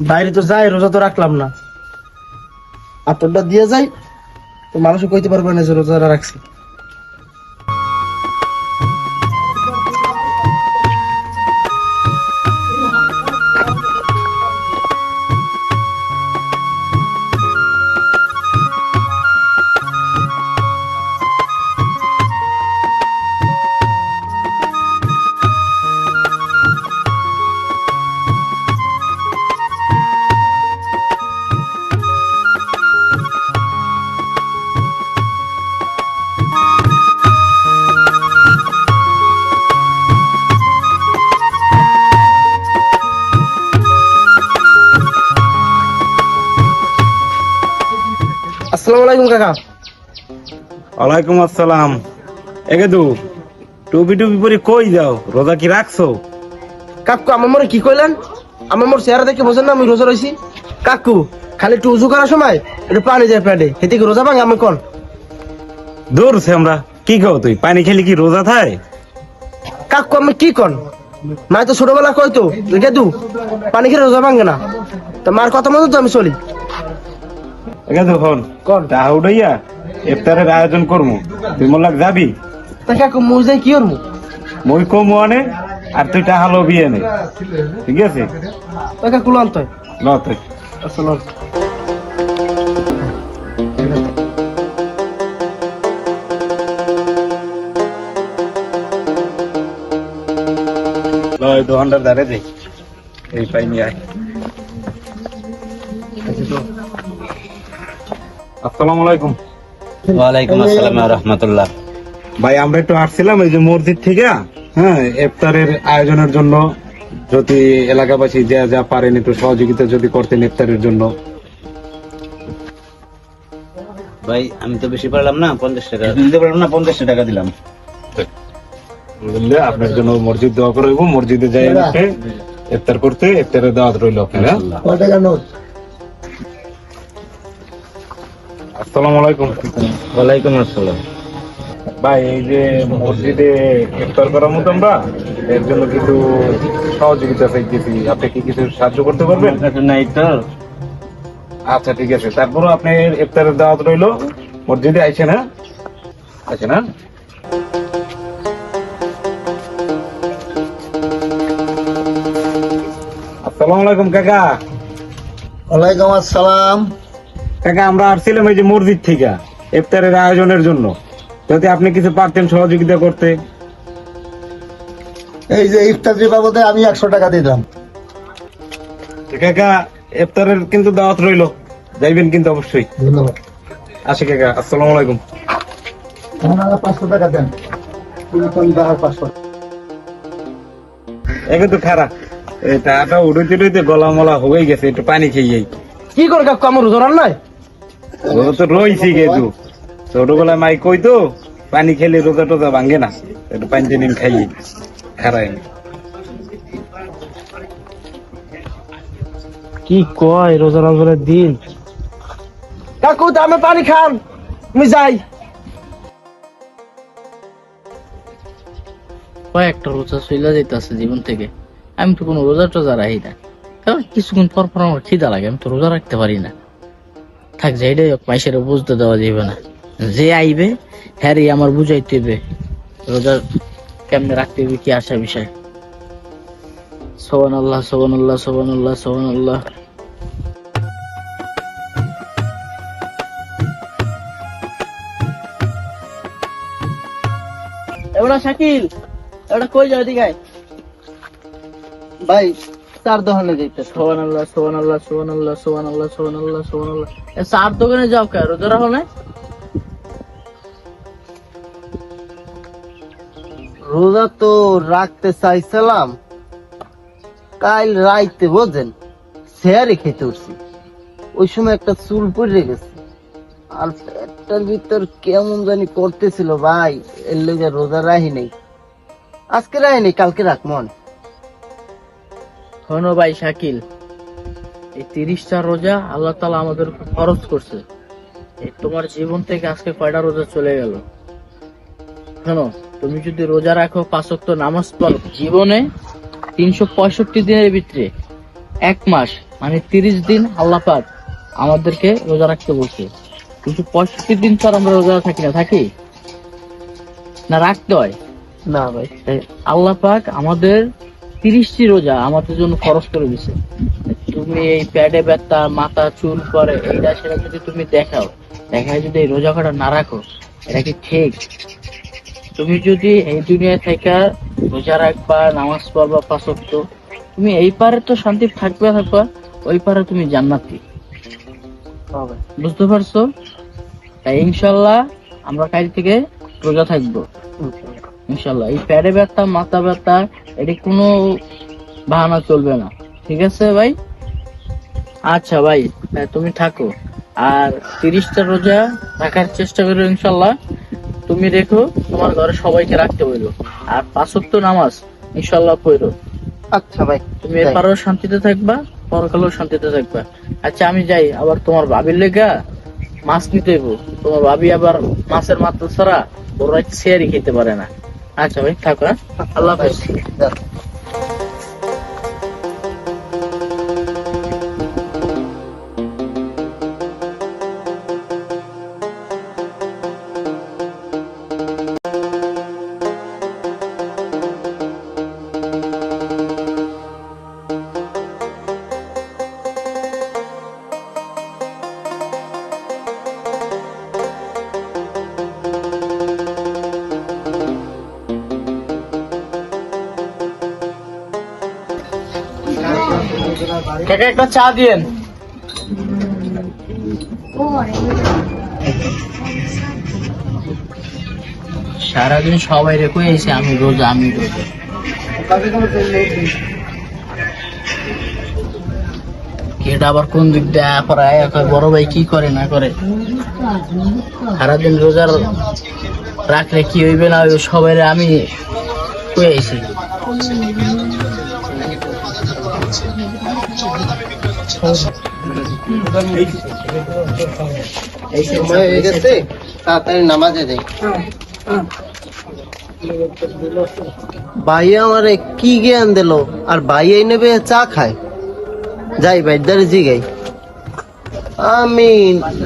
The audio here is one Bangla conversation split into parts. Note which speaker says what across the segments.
Speaker 1: বাইরে তো যাই, রোজা তো রাখলাম না। আতরটা দিয়ে যাই তো মানুষ কইতে পারবে না যে রোজাটা রাখছি। আসসালামু আলাইকুম কাকা।
Speaker 2: ওয়ালাইকুম আসসালাম। এগেদু টুপি টুপি পরে কই যাও? রোজা কি রাখছো?
Speaker 1: কাকু আমার মনে কি কইলেন? আমার মোর চেহারা দেখে বোঝেন না আমি রোজা রইছি? কাকু খালি একটু উজু করার সময় একটু পানি যায় পেটে, হেতে কি রোজা ভাঙে? আমি কোন
Speaker 2: দূর আমরা কি কও, তুই পানি খেলে কি রোজা থায়?
Speaker 1: কাকু আমি কি কন? মাই তো ছোটবেলা কইতো দেখে দু পানি খেলে রোজা ভাঙে না। তো মার কথা মতো তো আমি চলি।
Speaker 2: এগেদু হন
Speaker 1: কোন
Speaker 2: টাহা উড়াইয়া ইফতারের আয়োজন করমু, তুই মোল্লাক যাবি?
Speaker 1: তা কাকু মুই যাই কি করবো?
Speaker 2: মই কমু আনে আর তুই টাহা লবি এনে, ঠিক আছে?
Speaker 1: তা কাকু লন তো।
Speaker 2: ল তুই।
Speaker 1: আসসালাম।
Speaker 2: ল এই দোকানটার ধারে দে, এই পাইনি আয়। আসসালামু আলাইকুম।
Speaker 3: ওয়ালাইকুম আসসালাম ওয়া রাহমাতুল্লাহ।
Speaker 2: ভাই আমরা একটু আসছিলাম এই যে মসজিদ থেকে, হ্যাঁ, ইফতারের আয়োজনের জন্য। যদি এলাকাবাসী যা যা পারেন একটু সহযোগিতা যদি করতেন ইফতারের জন্য।
Speaker 3: ভাই আমি তো বেশি পারলাম না, 50 টাকা দিতে পারলাম না, 50 টাকা দিলাম।
Speaker 2: আলহামদুলিল্লাহ, আপনার জন্য মসজিদ দোয়া করবো, মসজিদে যাই ইফতার করতে, ইফতারের দাওয়াত রইল আপনার। আসসালামু আলাইকুম।
Speaker 3: ওয়ালাইকুম আসসালাম।
Speaker 2: ভাই এই যে মসজিদে ইফতার করার মতো আমরা, এর জন্য কিছু সহযোগিতা চাইতেছি, আপনি কি কিছু সাহায্য করতে পারবেন?
Speaker 3: আপনার কাছে নাই তো?
Speaker 2: আচ্ছা ঠিক আছে, তারপরও আপনি ইফতারের দাওয়াত রইলো, মসজিদে আইছেন, হ্যাঁ আইছেন, হ্যাঁ। আসসালামু আলাইকুম কাকা।
Speaker 4: ওয়ালাইকুম আসসালাম।
Speaker 2: কাকা আমরা আসছিলাম এই যে মসজিদ থেকে ইফতারের আয়োজনের জন্য, যদি আপনি কিছু পারতেন সহযোগিতা করতে।
Speaker 4: এই যে ইফতারি বাবদে আমি 100 টাকা দিলাম।
Speaker 2: কাকা ইফতারের কিন্তু দাওয়াত রইলো, যাইবেন কিন্তু অবশ্যই।
Speaker 4: ধন্যবাদ।
Speaker 2: আসি কাকা, আসসালামু আলাইকুম।
Speaker 4: আপনারা 500 টাকা দেন। তুমি 500।
Speaker 2: এখন তো খারাপ, এই টাকাটা উড়াইতে উড়াইতে গলা মলা হয়ে গেছে, একটু পানি খেয়ে
Speaker 1: কি করে কাকু আমার রোজা রান নাই?
Speaker 2: রোজা তো রয়েছি কিন্তু ছোটবেলায় মাই কইতো পানি খেলে রোজা টোজা ভাঙ্গে না, একটু পানি টানি খাই খারাই।
Speaker 1: কি কয় রোজা রমজানের দিন? কাকু দামে পানি খান, আমি যাই।
Speaker 5: কয়েকটা রোজা চলে যাইতেছে জীবন থেকে। আমি তো কোনো রোজা টোজা রাখি না, কারণ কিছুক্ষণ পর পর আমার খিদা লাগে, আমি তো রোজা রাখতে পারি না। থাক যাইডাই মাইসের বুঝতে দেওয়া যাবে না, যে আইবে হ্যারি আমার বুঝাইতে হবে রোজা কেমনে রাখতে হবে, কি আসা বিষয়। সুবহানাল্লাহ সুবহানাল্লাহ সুবহানাল্লাহ সুবহানাল্লাহ। এবারে শাকিল, এবারে কই যাও? এদিকে আয়।
Speaker 1: ভাই চার দোকানে যাইতে।
Speaker 5: সুবহানাল্লাহ সুবহানাল্লাহ সুবহানাল্লাহ সুবহানাল্লাহ সুবহানাল্লাহ সুবহানাল্লাহ। এ চার দোকানে যাও কে? রোজা রাখো না?
Speaker 1: রোজা তো রাখতে চাইছিলাম, কাল রাইতে বোঝেন শেয়ারে খেতে উঠছি, ওই সময় একটা চুল পড়ে গেছে আর পেটটার ভিতর কেমন জানি করতেছিল ভাই, এর লেগে রোজা রাহি নেই। আজকে রাহি নেই, কালকে রাখমন।
Speaker 5: শোনো ভাই শাকিল, এই 30টা রোজা আল্লাহ তাআলা আমাদের উপর ফরজ করছে। এই তোমার জীবন থেকে আজকে কয়টা রোজা চলে গেল? শোনো, তুমি যদি রোজা রাখো, 5 ওয়াক্ত নামাজ পড়ো, জীবনে 365 দিনের ভিতরে 1 মাস মানে 30 দিন আল্লাহ পাক আমাদেরকে রোজা রাখতে বলছে, কিন্তু 65 দিন পর আমরা রোজা থাকি না রাখতে হয়।
Speaker 1: না ভাই,
Speaker 5: তাই আল্লাহ পাক আমাদের 30টি রোজা আমাদের জন্য খরচ করে দিছে। তুমি এই পেটে ব্যথা, মাথা চুল করে, এইটা সেটা যদি তুমি দেখায় যদি এই রোজা কটা না রাখো, এটা কি ঠিক? তুমি যদি এই দুনিয়া থেকে রোজা রাখবা, নামাজ পড়বা 5 ওয়াক্ত, তুমি এই পারে তো শান্তি থাকবা, ওই পারে তুমি জান্নাতি। বুঝতে পারছো? তাই ইনশাল্লাহ আমরা কাল থেকে রোজা থাকবো ইনশাল্লাহ। এই পেটে ব্যথা, মাথা ব্যথা, এটি কোনো বাহানা চলবে না, ঠিক আছে ভাই? আচ্ছা ভাই, তুমি থাকো আর 30টা রোজা রাখার চেষ্টা করো ইনশাল্লাহ। তুমি রেখো, তোমার ঘরে সবাইকে রাখতে বলো, আর 5 ওয়াক্ত নামাজ ইনশাল্লাহ পড়ো।
Speaker 1: আচ্ছা ভাই,
Speaker 5: তুমি এপারেও শান্তিতে থাকবা, পরকালেও শান্তিতে থাকবা। আচ্ছা আমি যাই, আবার তোমার ভাবির লেগা মাছ নিতে হইব। তোমার ভাবি আবার মাছের মাত্রা ছাড়া ওরা শেয়ারই খেতে পারে না। আচ্ছা ভাই থাকো, হ্যাঁ? আল্লাহ হাফেজ।
Speaker 1: যাক।
Speaker 5: কাকা একটা চা দিয়েন। সারাদিন সবাই রেখে এসে আমি রোজা। এটা আবার কোন দিক দিয়ে পড়ায়, বড় ভাই কি করে না করে, সারাদিন রোজার রাখলে কি হইবে না হইবে সবাই আমি কয়ে আইছি।
Speaker 1: এই সময় হয়ে গেছে, তাড়াতাড়ি নামাজে যাই। ভাই আমারে কি জ্ঞান দিল, আর ভাই এই নেবে চা খায়। যাই বাইদারে জিগাই, আমি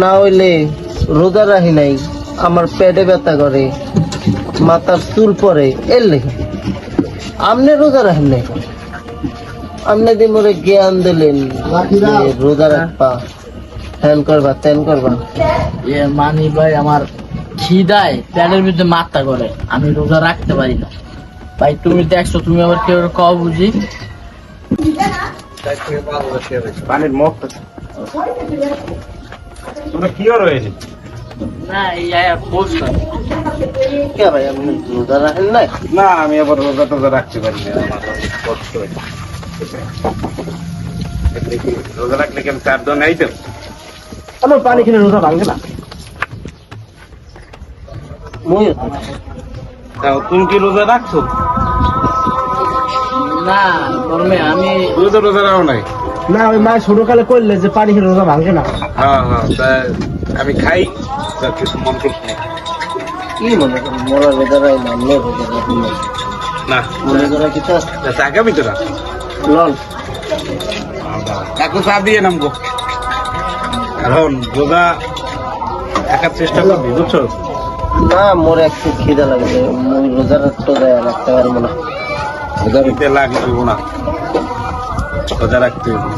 Speaker 1: না হইলে রোজা রাখি নাই, আমার পেটে ব্যথা করে, মাথার চুল পরে, এর লেগে আমনে রোজা রাখেন নাই। আমনে দিয়ে মোরে জ্ঞান দিলেন যে রোজা রাখবা, হ্যান করবা ত্যান করবা।
Speaker 5: মানি ভাই আমার খিদায় প্যানের মধ্যে মাথা করে, আমি রোজা রাখতে পারি না ভাই। তুমি দেখছো, তুমি আবার কেউ কও বুঝি
Speaker 2: পানির মুখ তোমরা কি রয়েছে
Speaker 5: না? এই বলছো
Speaker 1: কে ভাই, আপনি রোজা রাখেন নাই?
Speaker 2: না, আমি আবার রোজা টোজা রাখতে পারি না, আমার কষ্ট হয়। রোজা রাখলে কেন 4 জন আইতেন?
Speaker 1: আমার পানি কিনে রোজা ভাঙবে না।
Speaker 2: তাও তুমি কি রোজা রাখছো?
Speaker 5: না কর্মে আমি
Speaker 2: তুমি তো রোজা রাখো নাই।
Speaker 1: না, ওই মা ছোটকালে করলে যে পানি খেলে রোজা ভাঙবে না।
Speaker 2: হ্যাঁ হ্যাঁ, তা আমি খাই, তা কিছু মন করছি না।
Speaker 1: কি মনে করেন মোরা রোজা রাখি না, আমরা রোজা রাখি না।
Speaker 2: না,
Speaker 1: মনে করা কিছু আছে?
Speaker 2: আগামী তো না
Speaker 1: লন
Speaker 2: কাকু চা দিয়ে নামবো। এখন রোজা থাকার চেষ্টা করবি, বুঝছো?
Speaker 1: না, মোর একটু খিদা লাগবে, মুই রোজা রাখতে পারবো না।
Speaker 2: রোজা দিতে লাগবে না, রোজা রাখতে হবে।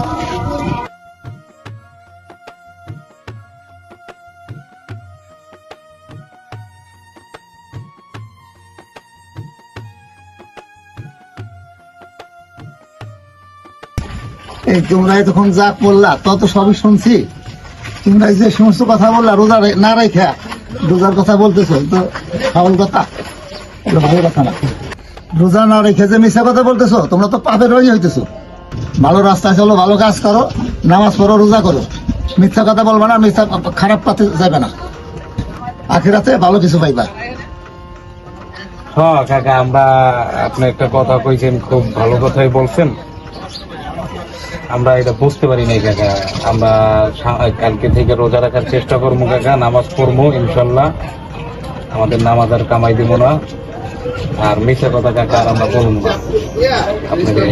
Speaker 4: এই তোমরা তখন যা করলা তত সবই শুনছি। তোমরা যে সমস্ত কথা বললা রোজা না রেখা রোজার কথা বলতেছো, তো ফাউল কথা, এটা ভালো কথা না। রোজা না রেখে যে মিথ্যা কথা বলতেছো, তোমরা তো পাপের রোগী হইতেছো। ভালো রাস্তায় চলো, ভালো কাজ করো, নামাজ পড়ো, রোজা করো, মিথ্যা কথা বলবা না, মিথ্যা খারাপ পাতে যাবে না, আখিরাতে ভালো কিছু পাইবা।
Speaker 2: হ্যাঁ কাকা, আমরা আপনি একটা কথা কইছেন, খুব ভালো কথাই বলছেন। আমরা এটা বুঝতে পারি নাই কাকা, আমরা কালকে থেকে রোজা রাখার চেষ্টা করবো কাকা, নামাজ পড়বো ইনশাল্লাহ। আমাদের নামাজ আর কামাই দিব না, আর মিথ্যা কথা কাকা আর আমরা বলুন না আপনাকে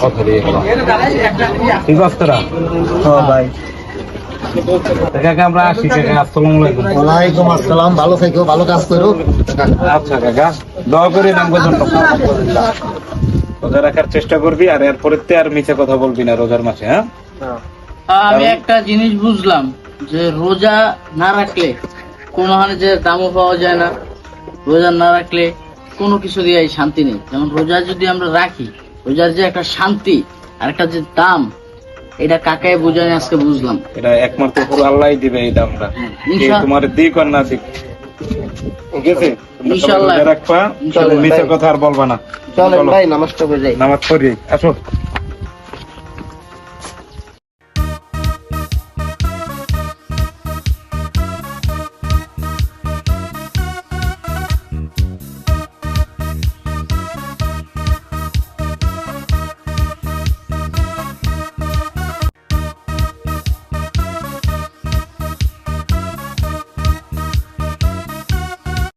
Speaker 2: কথা দিয়ে গেলাম। ঠিক আছে তোরা?
Speaker 4: ভাই
Speaker 2: তা কাকা আমরা আসি কাকা, আসসালামু আলাইকুম।
Speaker 4: ওয়ালাইকুম আসসালাম, ভালো থেকো, ভালো কাজ করো।
Speaker 2: আচ্ছা কাকা, দোয়া করে নামবো জন্য রোজা রাখার চেষ্টা করবি, আর এরপরে আর মিথ্যা কথা বলবি না রোজার মাসে। হ্যাঁ,
Speaker 5: আমি একটা জিনিস বুঝলাম যে রোজা না রাখলে কোনো হানে যে দামও পাওয়া যায় না, রোজা না রাখলে কোনো কিছু দিয়ে শান্তি নেই। যেমন রোজা যদি আমরা রাখি, রোজার যে একটা শান্তি আর একটা যে দাম, এটা কাকায় বোঝায় আজকে বুঝলাম।
Speaker 2: এটা একমাত্র পুরো আল্লাহই দিবে এই দামটা, তোমার দিক আর না দিক। ঠিক আছে, তোমরা সবাই
Speaker 5: ইনশাআল্লাহ।
Speaker 2: রোজা রাখবা,
Speaker 1: চলেন
Speaker 2: মিথ্যা
Speaker 1: ভাই।
Speaker 2: কথা আর বলবা না।
Speaker 1: চলেন
Speaker 2: চলো,
Speaker 1: ভাই, নামাজটা করে যাই।
Speaker 2: নামাজ পড়ি, আসো।